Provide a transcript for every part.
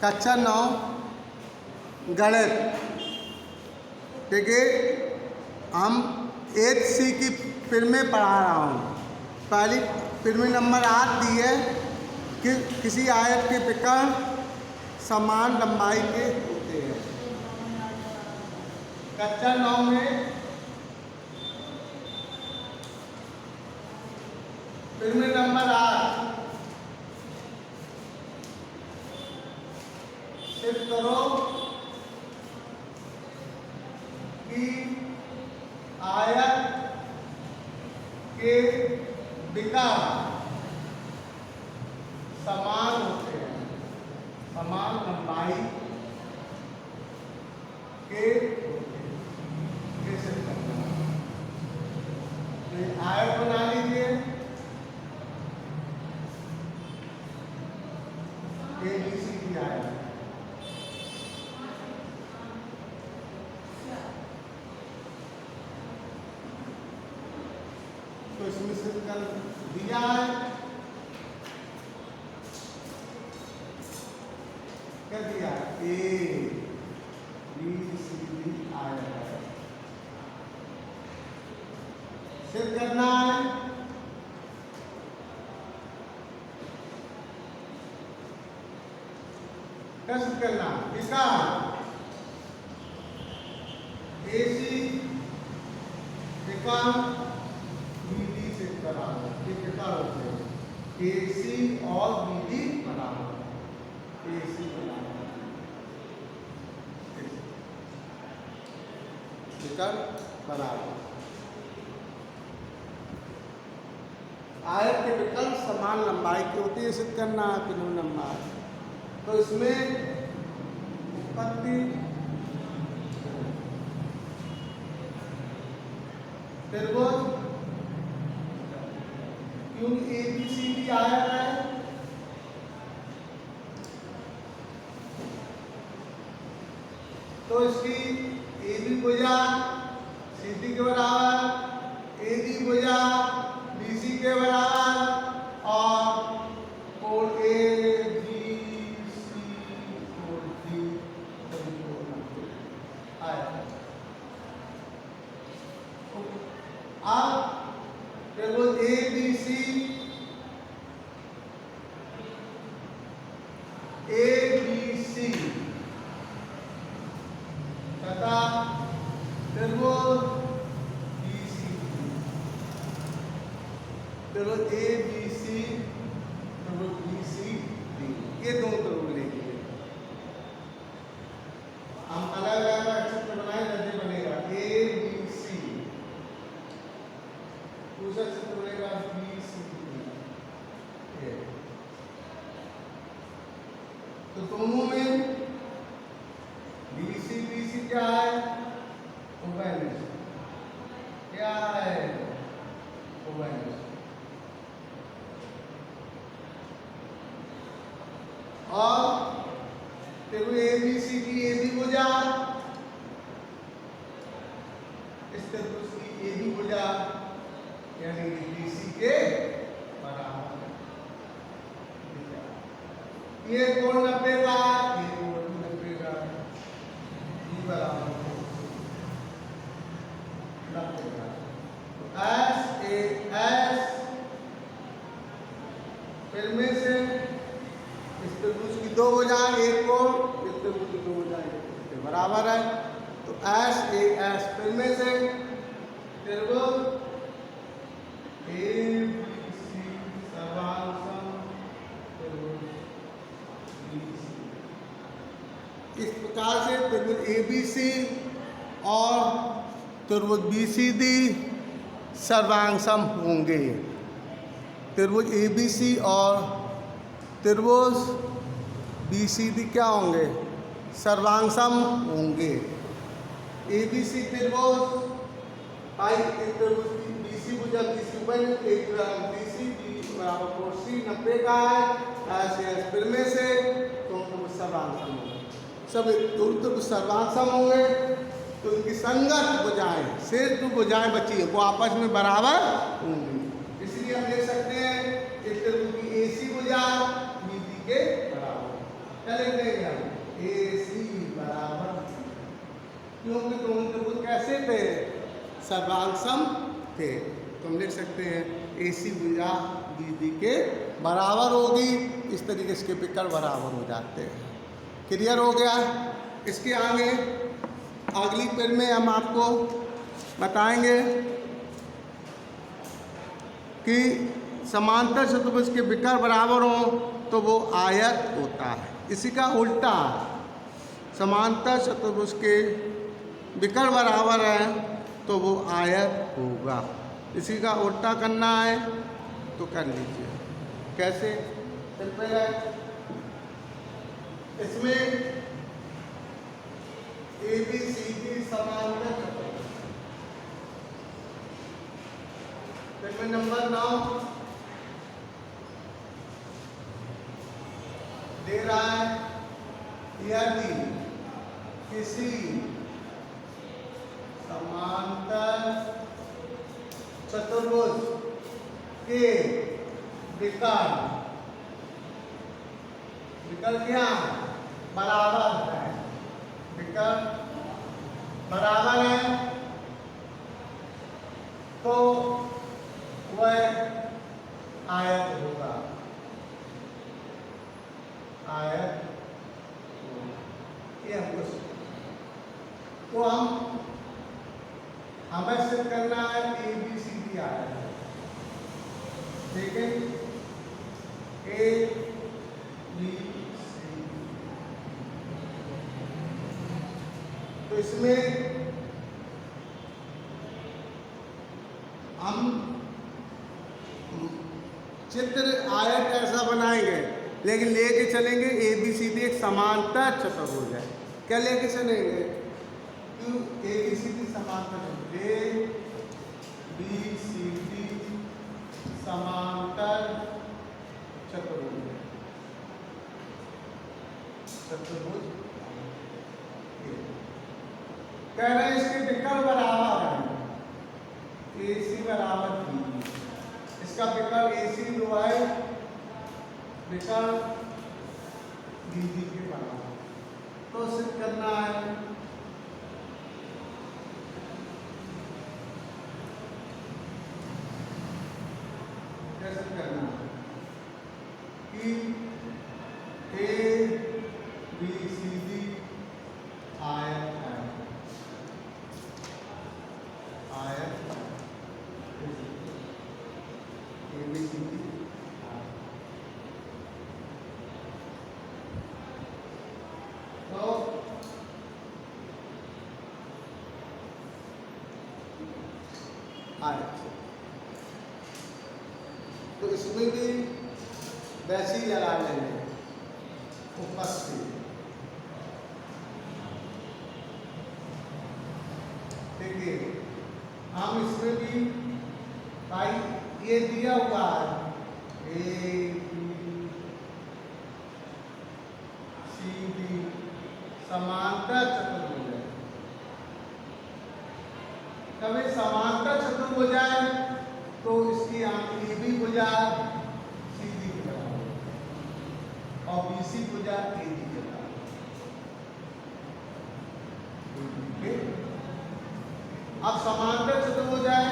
कक्षा 9 गणित। देखिए हम 8C की फिल्में पढ़ा रहा हूँ। पहली फिल्म नंबर 8 दी है कि किसी आयत के विकर्ण समान लंबाई के होते हैं। कक्षा 9 में फिल्म नंबर 8 सिर्फ करो कि आयत के विकर्ण समान होते हैं, समान लंबाई के होते हैं। कैसे करना है? आयत बना लीजिए, ABC की आयत। तो इसमें से कर दिया है, क्या दिया? ABCD आयत है। सिर्फ करना है, कैसे करना? इसका AC विकर्ण BD से बराबर, ये विकर्ण होते हैं। AC और BD बराबर, AC बराबर विकर्ण बराबर। आयत के विकर्ण समान लंबाई के होते हैं, सिद्ध करना है तीनों नंबर। तो इसमें उत्पत्ति त्रिभुज, क्योंकि ABCD आयत है, तो इसकी AB भुजा CD के बराबर, AD भुजा BC के बराबर और कोण ABC कोण D आया। अब त्रिभुज ABC तथा त्रिभुज BCD, त्रिभुज ABC त्रिभुज BCD, ये दो त्रिभुज लेंगे हम। अलग अलग चित्र बनाए तभी बनेगा ABC, दूसरा चित्र बनेगा BCD। तो दोनों में BC क्या है? ओवेनस। क्या है? ओवेनस। और त्रिभुज ABC की AB भुजा, इस त्रिभुज की AB भुजा यानी कि BC के बराबर। ये कोण 90 का, ये कोण 90 का, ये बराबर 90 का। SAS फिर में से इस त्रिभुज की दो भुजाएं, एक कोण, इस त्रिभुज की दो भुजाएं इसके बराबर है। तो SAS फिर में से त्रिभुज ABC सर्वांगसम त्रिभुज BC। इस प्रकार से त्रिभुज ABC और त्रिभुज BCD सर्वांगसम होंगे। त्रिभुज ABC और त्रिभुज BCD क्या होंगे? सर्वांगसम होंगे। ABC त्रिभुज त्रिभुज BC भुजा BC बराबर 90 का है। SAS फिर में से तो सर्वांगसम होंगे। सब त्रिभुज सर्वांगसम होंगे तो इनकी संगत भुजाएं, शेष जो भुजाएं बची है वो आपस में बराबर होंगी। इसलिए हम देख सकते हैं कि त्रिभुज की AC भुजा BD के बराबर। लिख देंगे हम ए सी बराबर, क्योंकि दोनों त्रिभुज कैसे थे, सर्वांग थे, तो हम लिख सकते हैं ए सी भुजा BD के बराबर होगी। इस तरीके से विकर्ण बराबर हो जाते हैं। क्लियर हो गया। इसके आगे अगली पेज में हम आपको बताएंगे कि समांतर चतुर्भुज के विकर्ण बराबर हो तो वो आयत होता है। इसी का उल्टा, समांतर चतुर्भुज के विकर्ण बराबर है तो वो आयत होगा। इसी का उल्टा करना है तो कर लीजिए। कैसे? इसमें ABCD समांतर चतुर्भुज, इसमें नंबर 9 दे रहा है, यदि किसी समांतर चतुर्भुज के विकर्ण क्या बराबर है, विकर्ण बराबर है तो वह आयत होगा, आयत ये हमको तो हमें सिद्ध करना है ABCD आयत है। ठीक है, ABCD तो इसमें हम चित्र आयत ऐसा बनाएंगे, लेकिन लेके चलेंगे ABCD एक समांतर चतुर्भुज है। क्या लेके चलेंगे? ABCD समांतर, ABCD समांतर चतुर्भुज, चतुर्भुज कह रहे हैं इसके विकर्ण बराबर है, AC बराबर BD, इसका विकर्ण AC जो है विकर्ण BD के बराबर, तो सिद्ध करना है। कैसे करना है कि ABCD आयत है, आयत ABCD तो आयत, तो इसमें भी वैसे ही लगा लेंगे उपस्थित। देखिए हम इसमें भी भाई ये दिया हुआ है ABCD समांतर चतुर्भुज है। कभी समांतर चतुर्भुज है तो इसकी AB भुजा CD के बराबर और BC भुजा AD के बराबर। अब समांतर चतुर्भुज है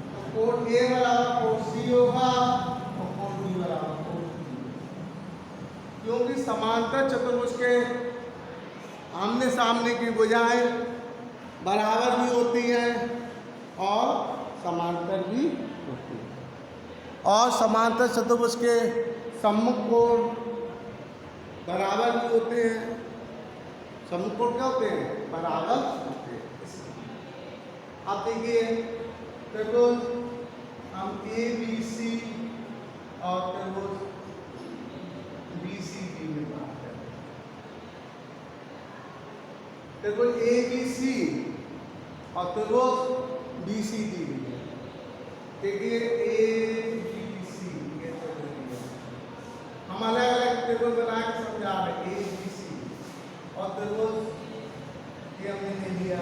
तो कोण A बराबर कोण C होगा और कोण B बराबर कोण D, क्योंकि समांतर चतुर्भुज के आमने सामने की भुजाएं बराबर भी होती हैं और समांतर भी होती है, और समांतर चतुर्भुज के सम्मुख कोण बराबर भी होते हैं। सम्मुख कोण क्या होते हैं? बराबर होते हैं। अब देखिए त्रिभुज हम ABC और त्रिभुज BCD में बात करें। त्रिभुज ABC और त्रिभुज BCD में देखिए ABC हम अलग अलग त्रिभुज बना के समझा रहे हैं। ABC और त्रिभुज ये हमने ले लिया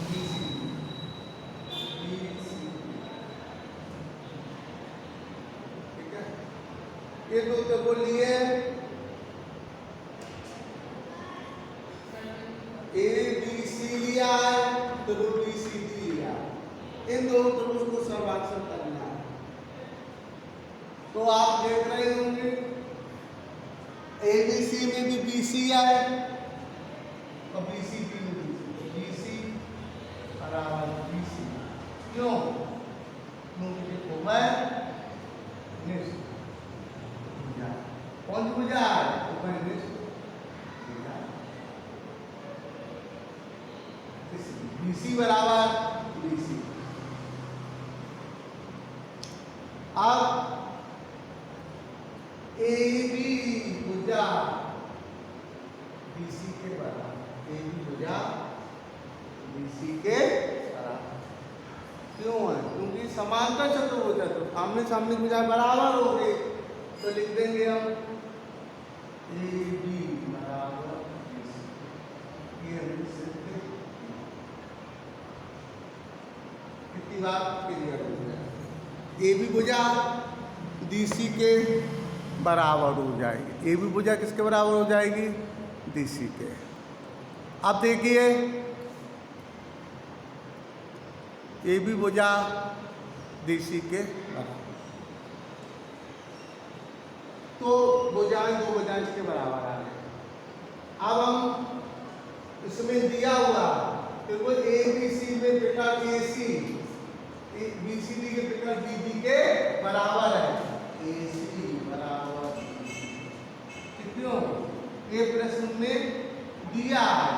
BCD, ठीक है। ये दो त्रिभुज लिए ए बी सी लिया है तो वो बी सी डी लिया है। इन दोनों त्रिभुज को सर्वांक्षण करना है। तो आप देख रहे होंगे ए बी सी में भी बी सी आए और बी सी डी में बी सी बराबर बी सी। क्यों? क्योंकि देखो मैं कौन सी भुजा है? तो मैं बी सी बराबर बी सी। अब ए बी भुजा बी सी के बराबर, ए बी भुजा बी सी के बराबर क्यों है? क्योंकि समांतर चतुर्भुज है तो आमने सामने भुजा बराबर हो गई। तो लिख देंगे हम ए बी बराबर बी सी। ये कितनी बार क्लियर हो जाए? ए बी भुजा डी सी के बराबर हो जाएगी। ए बी भुजा किसके बराबर हो जाएगी? डी सी के। अब देखिए ए बी भुजा डी सी के बराबर, तो भुजाएं दो भुजाएं इसके बराबर आ गए। अब हम इसमें दिया हुआ तो वो ए बी सी में पिटर ए सी, बी सी डी के पिटर बी डी के बराबर है। ए सी बराबर क्यों? ये प्रश्न में दिया है,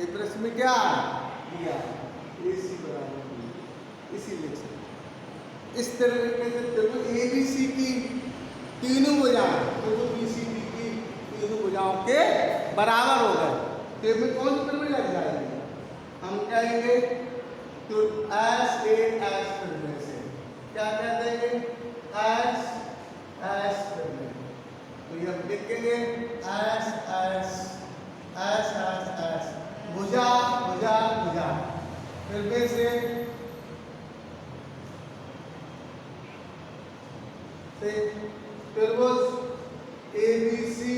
ये प्रश्न में क्या दिया है? ए सी बराबर बी। इसी लिख सकते इस तरीके से त्रिभुज ए बी सी की तीनों भुजाएं त्रिभुज बी सी डी की तीनों भुजाओं के बराबर हो गए। तो इसमें कौन सी त्रिभुज लग जाएंगे? हम कहेंगे तो एस ए एस त्रिभुज से क्या कह देंगे? एस एस त्रिभुज। तो ये हम लिखेंगे S S S S S भुजा भुजा भुजा। फिर से त्रिभुज ए बी सी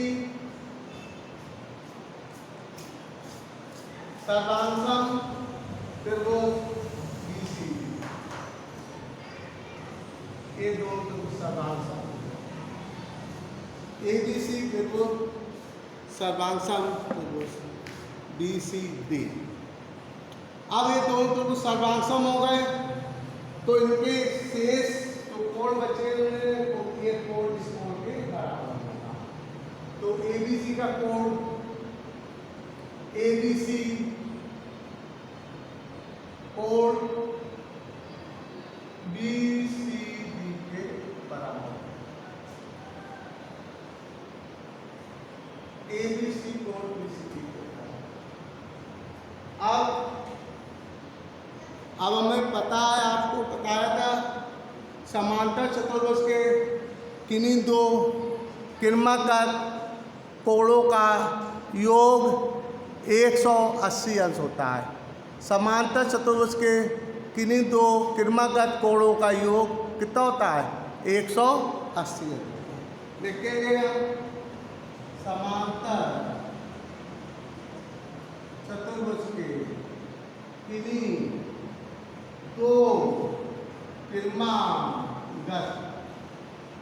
सर्वांशम त्रिभुज बी सी डी, ये दोनों त्रिभुज सर्वांशम ए बी सी त्रिभुज सर्वांशम त्रिभुज बी सी डी। अब ये दोनों त्रिभुज सर्वांशम हो गए तो इनके शेष जो कोण बचे हुए ये कोण इस कोण के बराबर होगा। तो ए बी सी का कोण ए बी सी कोण बी सी डी के बराबर। ए बी सी कोण बी सी डी के बराबर। अब हमें पता है, आपको बताया था समांतर चतुर्भुज के किन्हीं दो किरणमक कोणों का योग 180 अंश होता है। समांतर चतुर्भुज के किन्हीं दो किरणमक कोणों का योग कितना होता है? 180 अंश। लिखेंगे समांतर चतुर्भुज के किन्हीं दो किरणमक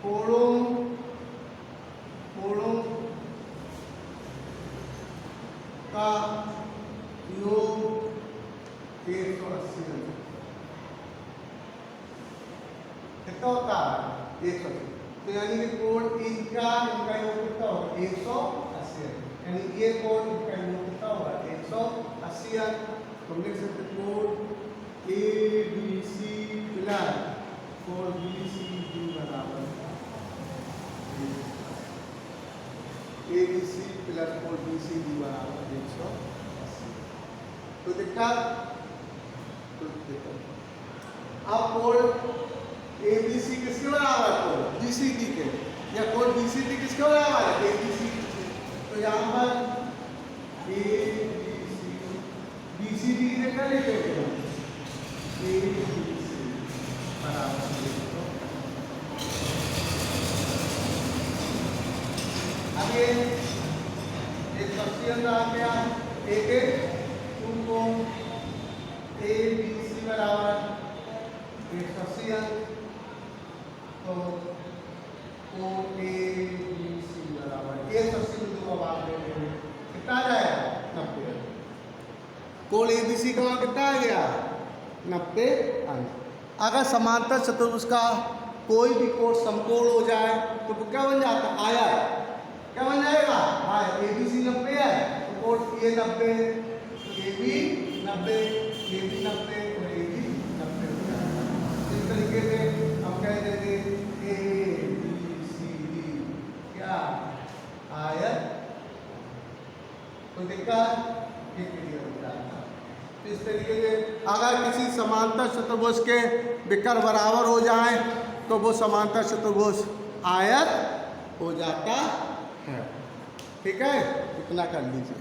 कोणों का योग 180 अंश कितना होता है? 180। तो यानी कि कोण इनका योग कितना होगा? 180 अंश। यानी ये कोण इनका योग कितना होगा? 180 अंश। तो लिख सकते कोण ए बी सी प्लस कोण बी सी डी बराबर ए बी सी प्लस कोण बी सी डी बराबर 180। तो दिखा अब कोण ए बी सी किसके बराबर है? कोण बी सी डी के, या कोण बी सी डी किसके बराबर है? A B C. तो यहाँ पर ए बी सी डी लिखा लिखेंगे ए बी सी बराबर। अब ये एक क्वेश्चन आ गया एक कोण ए बी सी बराबर 180 अंक, तो ओ ए बी सी बराबर 180 बिंदु का मान लेंगे, कितना आ जाएगा 90 अंक। कोण ए बी सी का मान कितना आ गया 90 अंक। अगर समांतर चतुर्भुज का कोई भी कोण समकोण हो जाए तो क्या बन जाता है आयत, क्या बन जाएगा आयत। ए बी सी 90 है तो कोण ए 90, ए बी 90, ए बी 90 और ए बी 90 हो जाएगा। इस तरीके से हम कह देंगे ए बी सी डी क्या आयत, कोई दिक्कत ये क्लियर हो जाएगा। इस तरीके से अगर किसी समांतर चतुर्भुज के विकर्ण बराबर हो जाए तो वो समांतर चतुर्भुज आयत हो जाता है। ठीक है, इतना कर लीजिए।